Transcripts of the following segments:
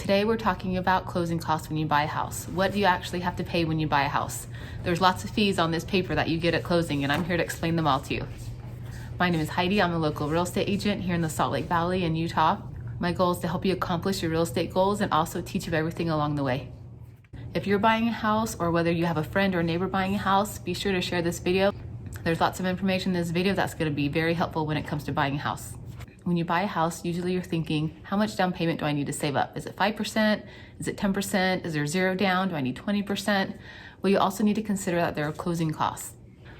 Today we're talking about closing costs when you buy a house. What do you actually have to pay when you buy a house? There's lots of fees on this paper that you get at closing, and I'm here to explain them all to you. My name is Heidi. I'm a local real estate agent here in the Salt Lake Valley in Utah. My goal is to help you accomplish your real estate goals and also teach you everything along the way. If you're buying a house, or whether you have a friend or neighbor buying a house, be sure to share this video. There's lots of information in this video that's going to be very helpful when it comes to buying a house. When you buy a house, usually you're thinking, how much down payment do I need to save up? Is it 5%? Is it 10%? Is there zero down? Do I need 20%? Well, you also need to consider that there are closing costs.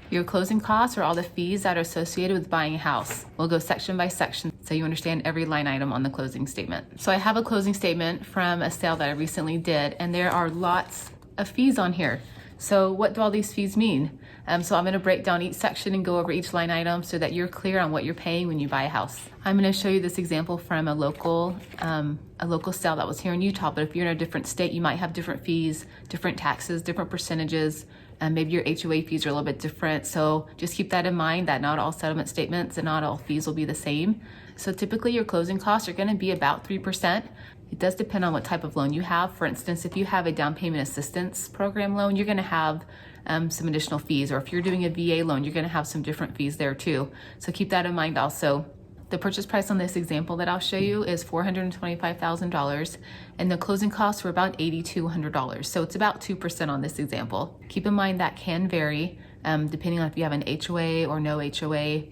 Your closing costs are all the fees that are associated with buying a house. We'll go section by section so you understand every line item on the closing statement. So I have a closing statement from a sale that I recently did, and there are lots of fees on here. So what do all these fees mean? So I'm going to break down each section and go over each line item so that you're clear on what you're paying when you buy a house. I'm going to show you this example from a local sale that was here in Utah, but if you're in a different state, you might have different fees, different taxes, different percentages, and maybe your HOA fees are a little bit different. So just keep that in mind that not all settlement statements and not all fees will be the same. So typically your closing costs are going to be about 3%. It does depend on what type of loan you have. For instance, if you have a down payment assistance program loan, you're going to have some additional fees, or if you're doing a VA loan, you're going to have some different fees there too. So keep that in mind also. The purchase price on this example that I'll show you is $425,000, and the closing costs were about $8,200. So it's about 2% on this example. Keep in mind that can vary depending on if you have an HOA or no HOA.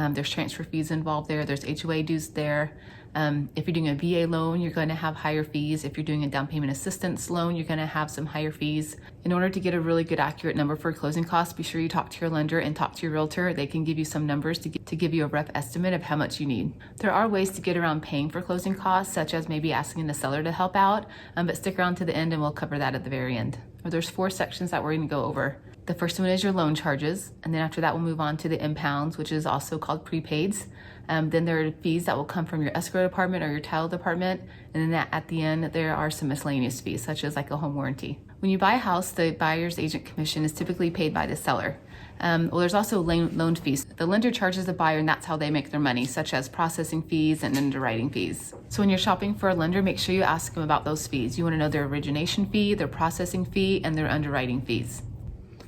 There's transfer fees involved there. There's HOA dues there. If you're doing a VA loan, you're going to have higher fees. If you're doing a down payment assistance loan, you're going to have some higher fees. In order to get a really good accurate number for closing costs, be sure you talk to your lender and talk to your realtor. They can give you some numbers to give you a rough estimate of how much you need. There are ways to get around paying for closing costs, such as maybe asking the seller to help out, but stick around to the end and we'll cover that at the very end. There's 4 sections that we're going to go over. The first one is your loan charges, and then after that we'll move on to the impounds, which is also called prepaids. Then there are fees that will come from your escrow department or your title department, and then at the end there are some miscellaneous fees, such as like a home warranty. When you buy a house, the buyer's agent commission is typically paid by the seller. Well, there's also loan fees. The lender charges the buyer, and that's how they make their money, such as processing fees and underwriting fees. So when you're shopping for a lender, make sure you ask them about those fees. You want to know their origination fee, their processing fee, and their underwriting fees.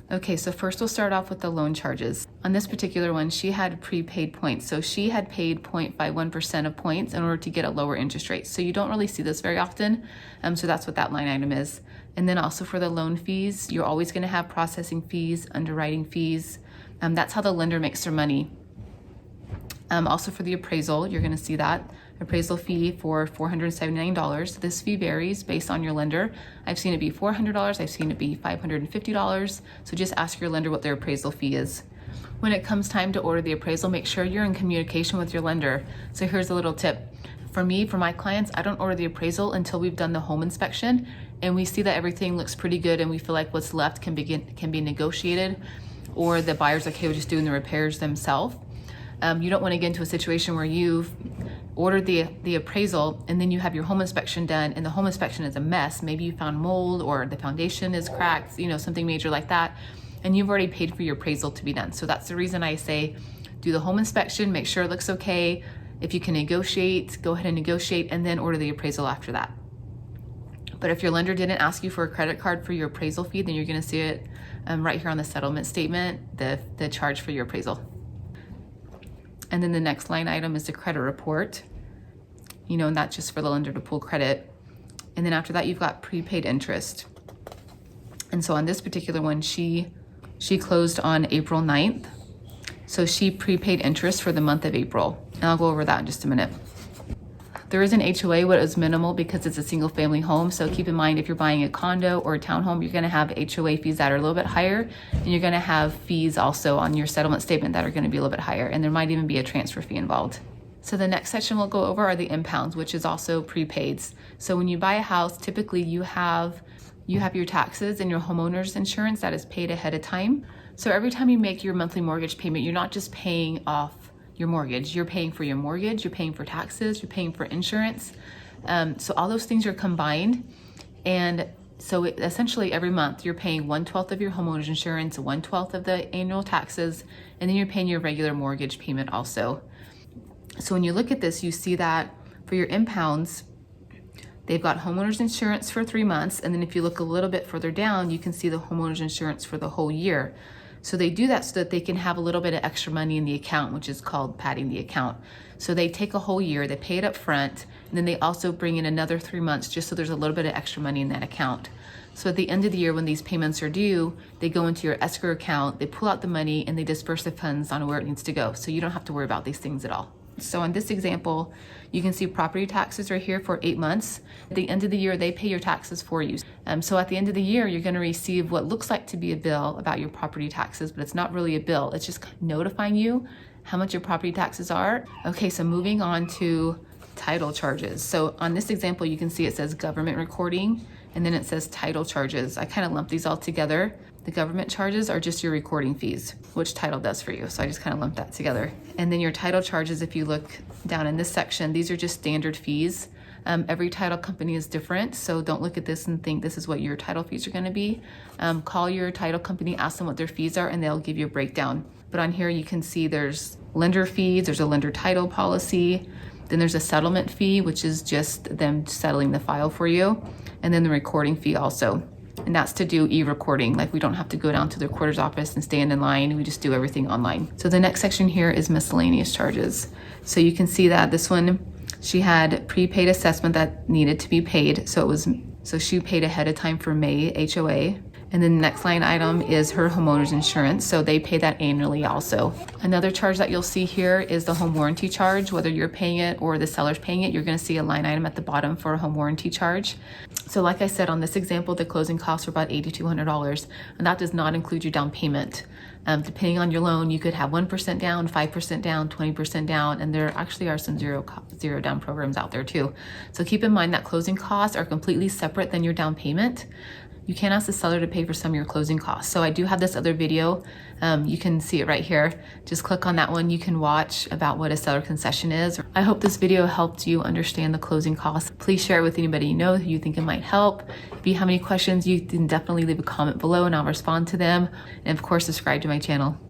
Okay, so first we'll start off with the loan charges. On this particular one, she had prepaid points. So she had paid 0.51% of points in order to get a lower interest rate. So you don't really see this very often. So that's what that line item is. And then also for the loan fees, you're always going to have processing fees, underwriting fees. That's how the lender makes their money. Also for the appraisal, you're going to see that appraisal fee for $479. This fee varies based on your lender. I've seen it be $400, I've seen it be $550. So just ask your lender what their appraisal fee is. When it comes time to order the appraisal, make sure you're in communication with your lender. So here's a little tip. For me, for my clients, I don't order the appraisal until we've done the home inspection and we see that everything looks pretty good and we feel like what's left can be negotiated, or the buyer's okay with just doing the repairs themselves. You don't want to get into a situation where you've ordered the appraisal and then you have your home inspection done and the home inspection is a mess. Maybe you found mold or the foundation is cracked, something major like that, and you've already paid for your appraisal to be done. So that's the reason I say do the home inspection, make sure it looks okay. If you can negotiate, go ahead and negotiate, and then order the appraisal after that. But if your lender didn't ask you for a credit card for your appraisal fee, then you're going to see it right here on the settlement statement, the charge for your appraisal. And then the next line item is the credit report, and that's just for the lender to pull credit. And then after that, you've got prepaid interest. And so on this particular one, she closed on April 9th. So she prepaid interest for the month of April. And I'll go over that in just a minute. There is an HOA, but it's minimal because it's a single family home. So keep in mind, if you're buying a condo or a townhome, you're going to have HOA fees that are a little bit higher, and you're going to have fees also on your settlement statement that are going to be a little bit higher, and there might even be a transfer fee involved. So the next section we'll go over are the impounds, which is also prepaids. So when you buy a house, typically you have your taxes and your homeowner's insurance that is paid ahead of time. So every time you make your monthly mortgage payment, you're not just paying off your mortgage, you're paying for your mortgage, you're paying for taxes, you're paying for insurance. So all those things are combined. And so essentially every month you're paying 1/12 of your homeowner's insurance, 1/12 of the annual taxes, and then you're paying your regular mortgage payment also. So when you look at this, you see that for your impounds, They've got homeowners insurance for 3 months, and then if you look a little bit further down, you can see the homeowners insurance for the whole year. So they do that so that they can have a little bit of extra money in the account, which is called padding the account. So they take a whole year, they pay it up front, and then they also bring in another 3 months just so there's a little bit of extra money in that account. So at the end of the year, when these payments are due, they go into your escrow account, they pull out the money, and they disperse the funds on where it needs to go. So you don't have to worry about these things at all. So in this example, you can see property taxes are here for 8 months. At the end of the year, they pay your taxes for you. So at the end of the year, you're gonna receive what looks like to be a bill about your property taxes, but it's not really a bill. It's just notifying you how much your property taxes are. Okay, so moving on to title charges. So on this example, you can see it says government recording, and then it says title charges. I kind of lump these all together. The government charges are just your recording fees, which title does for you. So I just kind of lumped that together. And then your title charges, if you look down in this section, these are just standard fees. Every title company is different, so don't look at this and think this is what your title fees are gonna be. Call your title company, ask them what their fees are, and they'll give you a breakdown. But on here you can see there's lender fees, there's a lender title policy, then there's a settlement fee, which is just them settling the file for you, and then the recording fee also. And that's to do e-recording. Like, we don't have to go down to the recorder's office and stand in line. We just do everything online. So the next section here is miscellaneous charges. So you can see that this one, she had prepaid assessment that needed to be paid. So she paid ahead of time for May HOA. And then the next line item is her homeowner's insurance. So they pay that annually also. Another charge that you'll see here is the home warranty charge. Whether you're paying it or the seller's paying it, you're gonna see a line item at the bottom for a home warranty charge. So like I said, on this example, the closing costs are about $8,200, and that does not include your down payment. Depending on your loan, you could have 1% down, 5% down, 20% down, and there actually are some zero down programs out there too. So keep in mind that closing costs are completely separate than your down payment. You can ask the seller to pay for some of your closing costs. So I do have this other video. You can see it right here. Just click on that one. You can watch about what a seller concession is. I hope this video helped you understand the closing costs. Please share it with anybody you know who you think it might help. If you have any questions, you can definitely leave a comment below and I'll respond to them. And of course, subscribe to my channel.